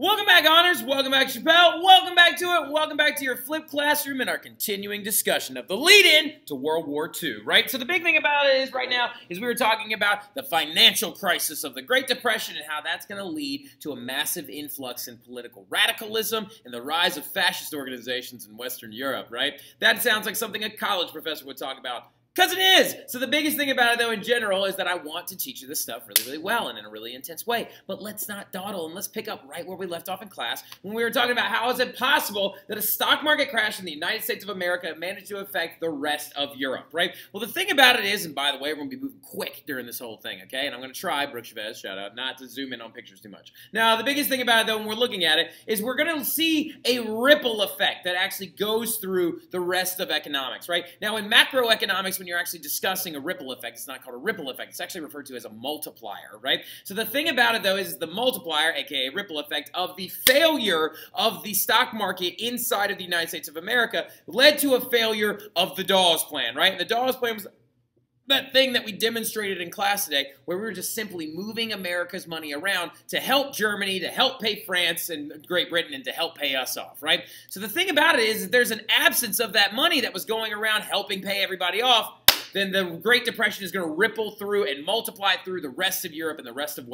Welcome back, Honors. Welcome back, Chappelle. Welcome back to it. Welcome back to your flipped classroom and our continuing discussion of the lead-in to World War II, right? So the big thing about it is right now is we were talking about the financial crisis of the Great Depression and how that's going to lead to a massive influx in political radicalism and the rise of fascist organizations in Western Europe, right? That sounds like something a college professor would talk about. Because it is! So the biggest thing about it, though, in general, is that I want to teach you this stuff really, really well and in a really intense way. But let's not dawdle, and let's pick up right where we left off in class when we were talking about how is it possible that a stock market crash in the United States of America managed to affect the rest of Europe, right? Well, the thing about it is, and by the way, we're going to be moving quick during this whole thing, okay? And I'm going to try, Brooke Chavez, shout out, not to zoom in on pictures too much. Now, the biggest thing about it, though, when we're looking at it, is we're going to see a ripple effect that actually goes through the rest of economics, right? Now, in macroeconomics, when you're actually discussing a ripple effect, it's not called a ripple effect. It's actually referred to as a multiplier, right? So the thing about it, though, is the multiplier, aka ripple effect, of the failure of the stock market inside of the United States of America led to a failure of the Dawes Plan, right? And the Dawes Plan was that thing that we demonstrated in class today where we were just simply moving America's money around to help Germany, to help pay France and Great Britain, and to help pay us off, right? So the thing about it is that there's an absence of that money that was going around helping pay everybody off. Then the Great Depression is going to ripple through and multiply through the rest of Europe and the rest of the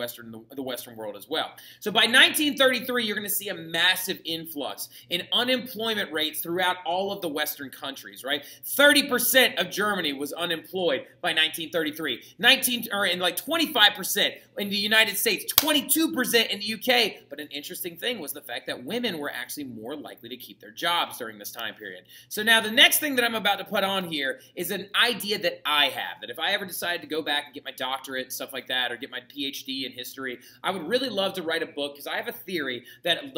Western world as well. So by 1933, you're going to see a massive influx in unemployment rates throughout all of the Western countries, right? 30% of Germany was unemployed by 1933. 25% in the United States, 22% in the UK. But an interesting thing was the fact that women were actually more likely to keep their jobs during this time period. So now the next thing that I'm about to put on here is an idea that I have, that if I ever decided to go back and get my doctorate and stuff like that, or get my PhD in history, I would really love to write a book, because I have a theory that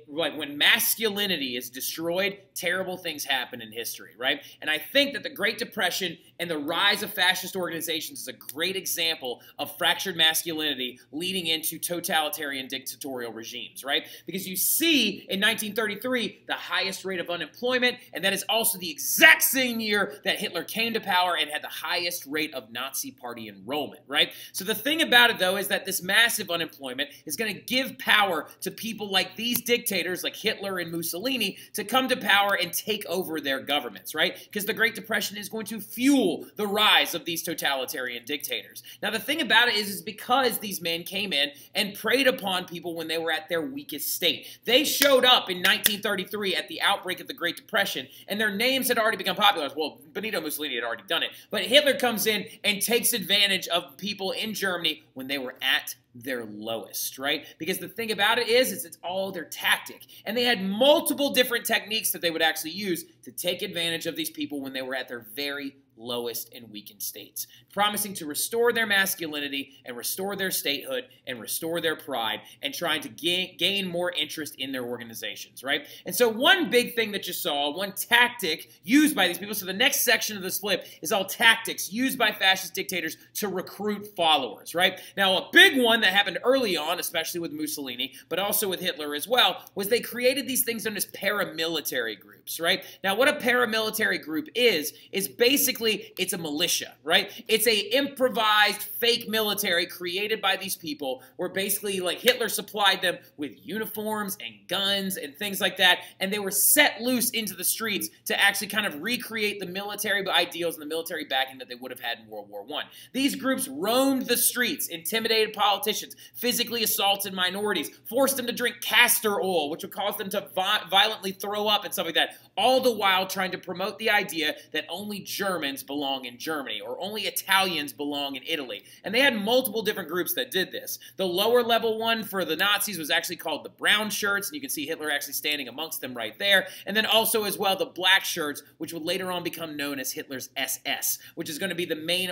when masculinity is destroyed, terrible things happen in history, right? And I think that the Great Depression and the rise of fascist organizations is a great example of fractured masculinity leading into totalitarian dictatorial regimes, right? Because you see in 1933 the highest rate of unemployment, and that is also the exact same year that Hitler came to power and had the highest rate of Nazi party enrollment, right? So the thing about it, though, is that this massive unemployment is going to give power to people like these dictators, like Hitler and Mussolini, to come to power and take over their governments, right? Because the Great Depression is going to fuel the rise of these totalitarian dictators. Now, the thing about it is because these men came in and preyed upon people when they were at their weakest state. They showed up in 1933 at the outbreak of the Great Depression, and their names had already become popular. Well, Benito Mussolini had already done it. But Hitler comes in and takes advantage of people in Germany when they were at their lowest, right? Because the thing about it is it's all their tactic. And they had multiple different techniques that they would actually use to take advantage of these people when they were at their very lowest and weakened states, promising to restore their masculinity and restore their statehood and restore their pride and trying to gain more interest in their organizations, right? And so one big thing that you saw, one tactic used by these people, so the next section of this flip is all tactics used by fascist dictators to recruit followers, right? Now, a big one that happened early on, especially with Mussolini, but also with Hitler as well, was they created these things known as paramilitary groups, right? Now, what a paramilitary group is basically it's a militia, right? It's a improvised fake military created by these people where basically like Hitler supplied them with uniforms and guns and things like that, and they were set loose into the streets to actually kind of recreate the military ideals and the military backing that they would have had in World War I. These groups roamed the streets, intimidated politicians, physically assaulted minorities, forced them to drink castor oil, which would cause them to violently throw up and stuff like that, all the while trying to promote the idea that only Germans belong in Germany or only Italians belong in Italy. And they had multiple different groups that did this. The lower level one for the Nazis was actually called the brown shirts, and you can see Hitler actually standing amongst them right there. And then also as well the black shirts, which would later on become known as Hitler's SS, which is going to be the main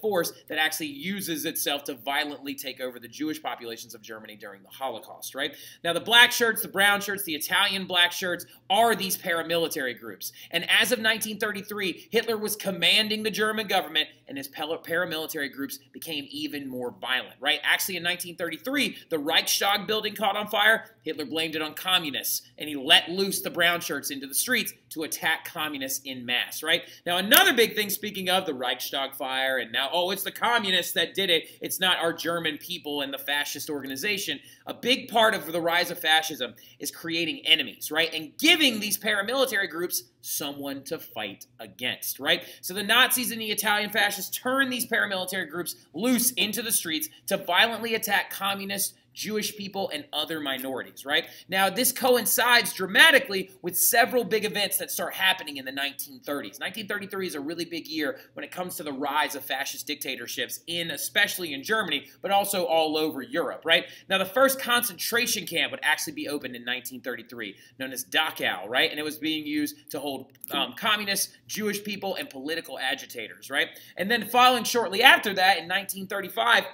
force that actually uses itself to violently take over the Jewish populations of Germany during the Holocaust, right? Now the black shirts, the brown shirts, the Italian black shirts are these paramilitary groups. And as of 1933, Hitler was commanding the German government and his paramilitary groups became even more violent, right? Actually, in 1933, the Reichstag building caught on fire. Hitler blamed it on communists, and he let loose the brown shirts into the streets to attack communists in mass, right? Now, another big thing, speaking of the Reichstag fire, and now, oh, it's the communists that did it. It's not our German people and the fascist organization. A big part of the rise of fascism is creating enemies, right? And giving these paramilitary groups someone to fight against, right? So the Nazis and the Italian fascists turned these paramilitary groups loose into the streets to violently attack communists, Jewish people, and other minorities, right? Now, this coincides dramatically with several big events that start happening in the 1930s. 1933 is a really big year when it comes to the rise of fascist dictatorships, especially in Germany, but also all over Europe, right? Now, the first concentration camp would actually be opened in 1933, known as Dachau, right? And it was being used to hold communists, Jewish people, and political agitators, right? And then following shortly after that, in 1935,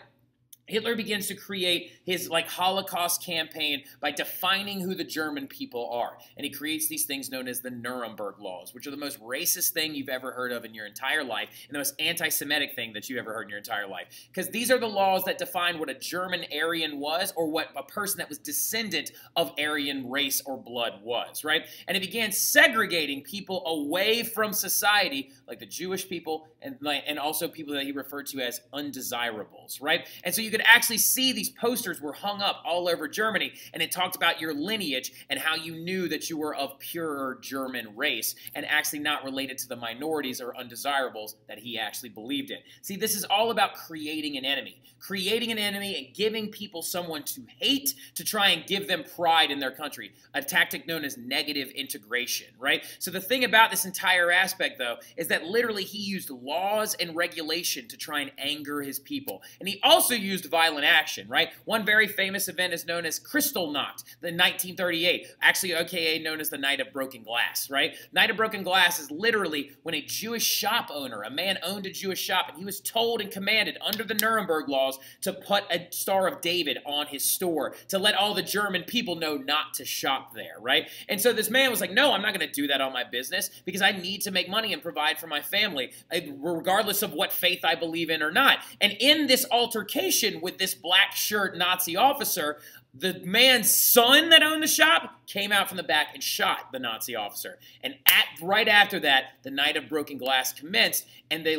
Hitler begins to create his Holocaust campaign by defining who the German people are. And he creates these things known as the Nuremberg Laws, which are the most racist thing you've ever heard of in your entire life, and the most anti-Semitic thing that you've ever heard in your entire life. Because these are the laws that define what a German Aryan was, or what a person that was descendant of Aryan race or blood was, right? And it began segregating people away from society, like the Jewish people, and also people that he referred to as undesirables, right? And so you could actually see these posters were hung up all over Germany, and it talked about your lineage and how you knew that you were of pure German race and actually not related to the minorities or undesirables that he actually believed in. See, this is all about creating an enemy and giving people someone to hate to try and give them pride in their country, a tactic known as negative integration, right? So the thing about this entire aspect, though, is that literally he used laws and regulation to try and anger his people. And he also used violent action, right? One very famous event is known as Kristallnacht, the 1938, actually aka known as the Night of Broken Glass, right? Night of Broken Glass is literally when a Jewish shop owner, a man owned a Jewish shop, and he was told and commanded under the Nuremberg laws to put a Star of David on his store to let all the German people know not to shop there, right? And so this man was like, no, I'm not going to do that on my business because I need to make money and provide for my family, regardless of what faith I believe in or not. And in this altercation with this black shirt Nazi officer, the man's son that owned the shop came out from the back and shot the Nazi officer. And right after that, the Night of Broken Glass commenced, and the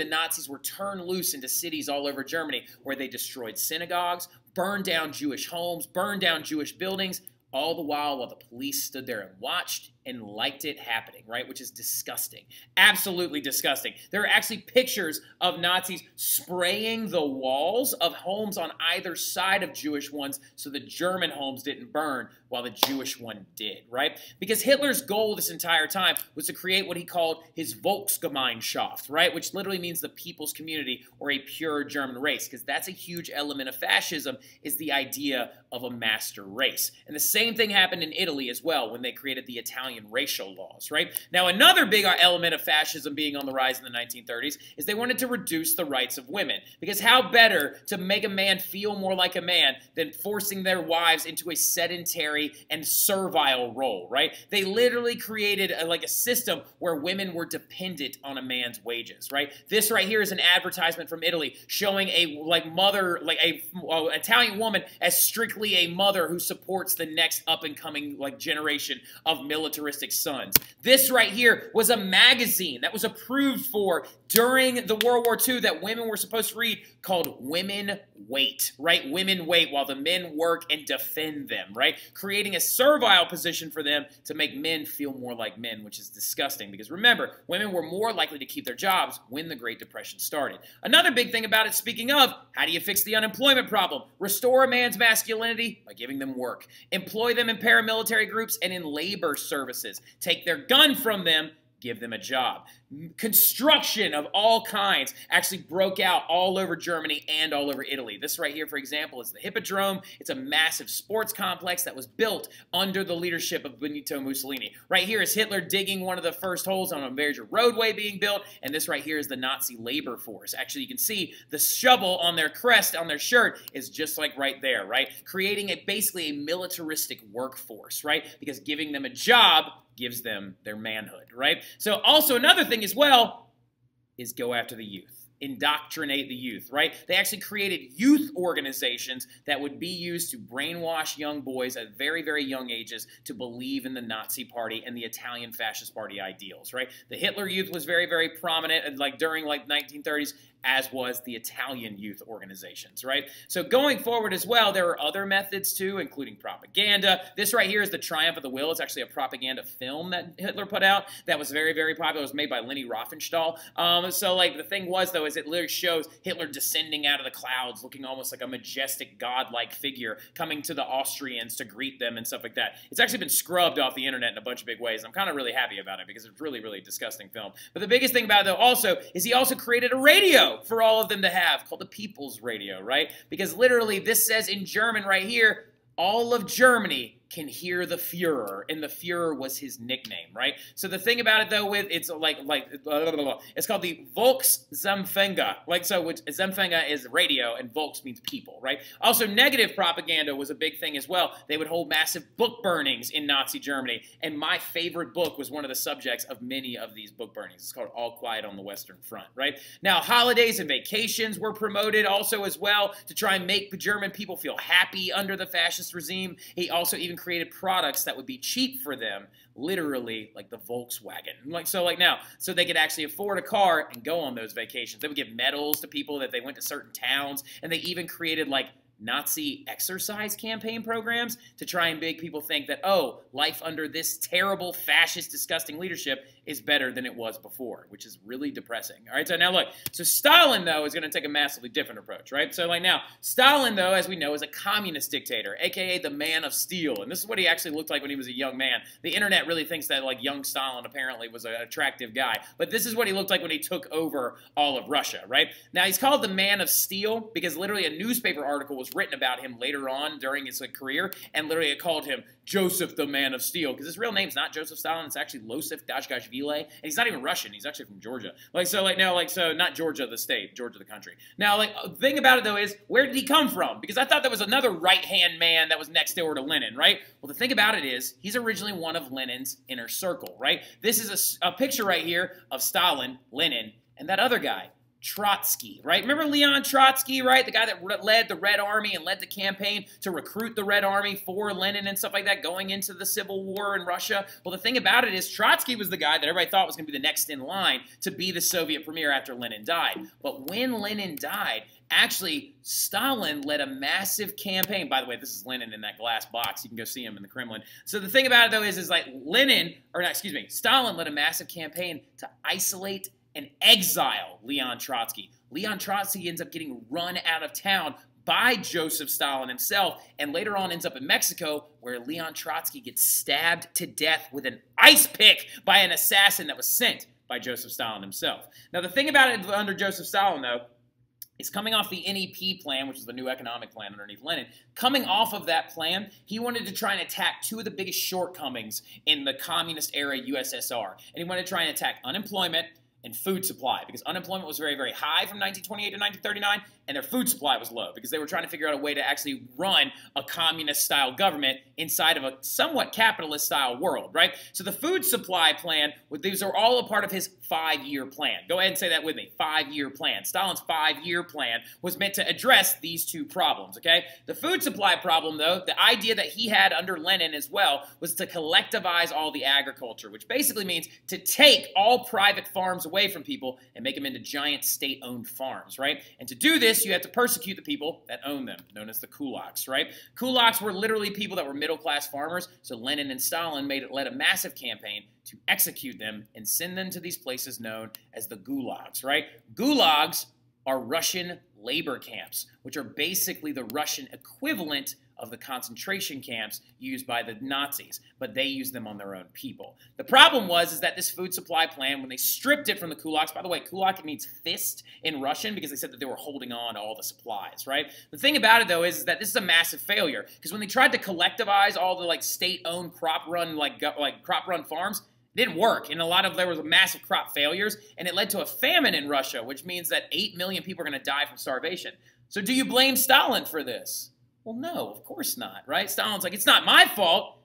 Nazis were turned loose into cities all over Germany where they destroyed synagogues, burned down Jewish homes, burned down Jewish buildings, all the while the police stood there and watched and liked it happening, right? Which is disgusting. Absolutely disgusting. There are actually pictures of Nazis spraying the walls of homes on either side of Jewish ones so the German homes didn't burn while the Jewish one did, right? Because Hitler's goal this entire time was to create what he called his Volksgemeinschaft, right? Which literally means the people's community or a pure German race, because that's a huge element of fascism, is the idea of a master race. And the same thing happened in Italy as well when they created the Italian racial laws, right? Now, another big element of fascism being on the rise in the 1930s is they wanted to reduce the rights of women, because how better to make a man feel more like a man than forcing their wives into a sedentary and servile role, right? They literally created a system where women were dependent on a man's wages, right? This right here is an advertisement from Italy showing a Italian woman as strictly a mother who supports the next up-and-coming generation of militaristic sons. This right here was a magazine that was approved for during the World War II that women were supposed to read, called Women Wait, right? Women wait while the men work and defend them, right? Creating a servile position for them to make men feel more like men, which is disgusting because remember, women were more likely to keep their jobs when the Great Depression started. Another big thing about it, speaking of, how do you fix the unemployment problem? Restore a man's masculinity by giving them work. Employ them in paramilitary groups and in labor services. Take their gun from them, give them a job. Construction of all kinds actually broke out all over Germany and all over Italy. This right here, for example, is the Hippodrome. It's a massive sports complex that was built under the leadership of Benito Mussolini. Right here is Hitler digging one of the first holes on a major roadway being built, and this right here is the Nazi labor force. Actually, you can see the shovel on their crest, on their shirt, is just like right there, right? Creating basically a militaristic workforce, right? Because giving them a job gives them their manhood, right? So also another thing as well is go after the youth. indoctrinate the youth, right? They actually created youth organizations that would be used to brainwash young boys at very, very young ages to believe in the Nazi Party and the Italian Fascist Party ideals, right? The Hitler Youth was very, very prominent, like during like 1930s, as was the Italian youth organizations, right? So going forward as well, there are other methods too, including propaganda. This right here is The Triumph of the Will. It's actually a propaganda film that Hitler put out that was very, very popular. It was made by Leni Riefenstahl. So like the thing was though, is it literally shows Hitler descending out of the clouds, looking almost like a majestic godlike figure, coming to the Austrians to greet them and stuff like that. It's actually been scrubbed off the internet in a bunch of big ways. I'm kind of really happy about it because it's really, really disgusting film. But the biggest thing about it though also is he also created a radio for all of them to have called the People's Radio, right? Because literally this says in German right here, all of Germany can hear the Fuhrer, and the Fuhrer was his nickname, right? So the thing about it though, with it's it's called the Volksempfänger, which Empfänger is radio and Volks means people, right? Also, negative propaganda was a big thing as well. They would hold massive book burnings in Nazi Germany, and my favorite book was one of the subjects of many of these book burnings. It's called All Quiet on the Western Front, right? Now, holidays and vacations were promoted also as well to try and make German people feel happy under the fascist regime. He also even created products that would be cheap for them, literally like the Volkswagen. So they could actually afford a car and go on those vacations. They would give medals to people that they went to certain towns, and they even created like Nazi exercise campaign programs to try and make people think that, oh, life under this terrible, fascist, disgusting leadership is better than it was before, which is really depressing. All right, so now look. So Stalin, though, is going to take a massively different approach, right? So like now, Stalin, though, as we know, is a communist dictator, a.k.a. the Man of Steel. And this is what he actually looked like when he was a young man. The internet really thinks that like young Stalin apparently was an attractive guy. But this is what he looked like when he took over all of Russia, right? Now, he's called the Man of Steel because literally a newspaper article was written about him later on during his career, and literally it called him Joseph the Man of Steel, because his real name's not Joseph Stalin, it's actually Losif Dashgashvili, and he's not even Russian, he's actually from Georgia. So not Georgia the state, Georgia the country. Now, the thing about it though is, where did he come from? Because I thought there was another right-hand man that was next door to Lenin, right? Well, the thing about it is, he's originally one of Lenin's inner circle, right? This is a picture right here of Stalin, Lenin, and that other guy, Trotsky, right? Remember Leon Trotsky, right? The guy that led the Red Army and led the campaign to recruit the Red Army for Lenin and stuff like that going into the Civil War in Russia. Well, the thing about it is Trotsky was the guy that everybody thought was going to be the next in line to be the Soviet premier after Lenin died. But when Lenin died, actually, Stalin led a massive campaign. By the way, this is Lenin in that glass box. You can go see him in the Kremlin. So the thing about it, though, is like Stalin led a massive campaign to isolate and exile Leon Trotsky. Leon Trotsky ends up getting run out of town by Joseph Stalin himself, and later on ends up in Mexico, where Leon Trotsky gets stabbed to death with an ice pick by an assassin that was sent by Joseph Stalin himself. Now, the thing about it under Joseph Stalin, though, is coming off the NEP plan, which is the new economic plan underneath Lenin. Coming off of that plan, he wanted to try and attack two of the biggest shortcomings in the communist-era USSR. And he wanted to try and attack unemployment and food supply, because unemployment was very, very high from 1928 to 1939, and their food supply was low because they were trying to figure out a way to actually run a communist-style government inside of a somewhat capitalist-style world, right? So the food supply plan, these are all a part of his 5-year plan. Go ahead and say that with me, 5-year plan. Stalin's 5-year plan was meant to address these two problems, okay? The food supply problem, though, the idea that he had under Lenin as well, was to collectivize all the agriculture, which basically means to take all private farms away from people and make them into giant state-owned farms, right? And to do this, you have to persecute the people that own them, known as the kulaks, right? Kulaks were literally people that were middle-class farmers, so Lenin and Stalin led a massive campaign to execute them and send them to these places known as the gulags, right? Gulags are Russian labor camps, which are basically the Russian equivalent of the concentration camps used by the Nazis, but they used them on their own people. The problem was that this food supply plan, when they stripped it from the kulaks, by the way, kulak means fist in Russian because they said that they were holding on to all the supplies, right? The thing about it, though, is that this is a massive failure because when they tried to collectivize all the state-owned crop-run crop-run farms, it didn't work, and there was massive crop failures, and it led to a famine in Russia, which means that 8 million people are going to die from starvation. So do you blame Stalin for this? Well, no, of course not, right? Stalin's like, it's not my fault.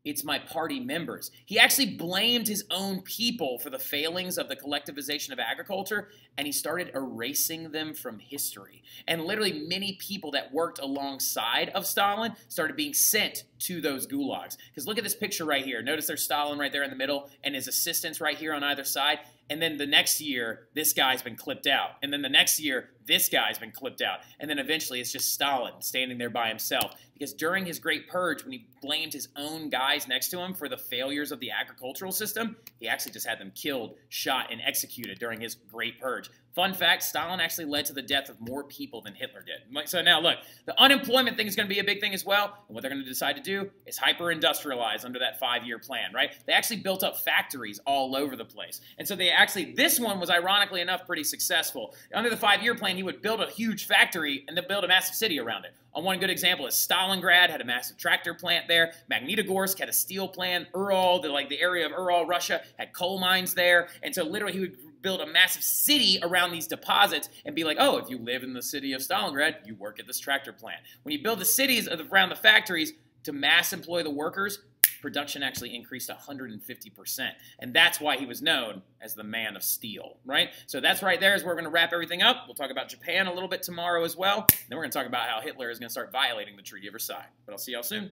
It's my party members. He actually blamed his own people for the failings of the collectivization of agriculture, and he started erasing them from history. And literally many people that worked alongside of Stalin started being sent to those gulags. Because look at this picture right here. Notice there's Stalin right there in the middle and his assistants right here on either side. And then the next year, this guy's been clipped out. And then the next year, this guy's been clipped out. And then eventually, it's just Stalin standing there by himself. Because during his Great Purge, when he blamed his own guys next to him for the failures of the agricultural system, he actually just had them killed, shot, and executed during his Great Purge. Fun fact, Stalin actually led to the death of more people than Hitler did. So now look, the unemployment thing is going to be a big thing as well. And what they're going to decide to do is hyper-industrialize under that 5-year plan, right? They actually built up factories all over the place. And so this one was ironically enough pretty successful. Under the 5-year plan, he would build a huge factory and then build a massive city around it. One good example is Stalingrad had a massive tractor plant there. Magnitogorsk had a steel plant. Ural, the area of Ural, Russia, had coal mines there. And so literally he would build a massive city around these deposits and be like, oh, if you live in the city of Stalingrad, you work at this tractor plant. When you build the cities around the factories to mass employ the workers, production actually increased 150%. And that's why he was known as the man of steel, right? So that's right there is where we're going to wrap everything up. We'll talk about Japan a little bit tomorrow as well. Then we're going to talk about how Hitler is going to start violating the Treaty of Versailles. But I'll see y'all soon.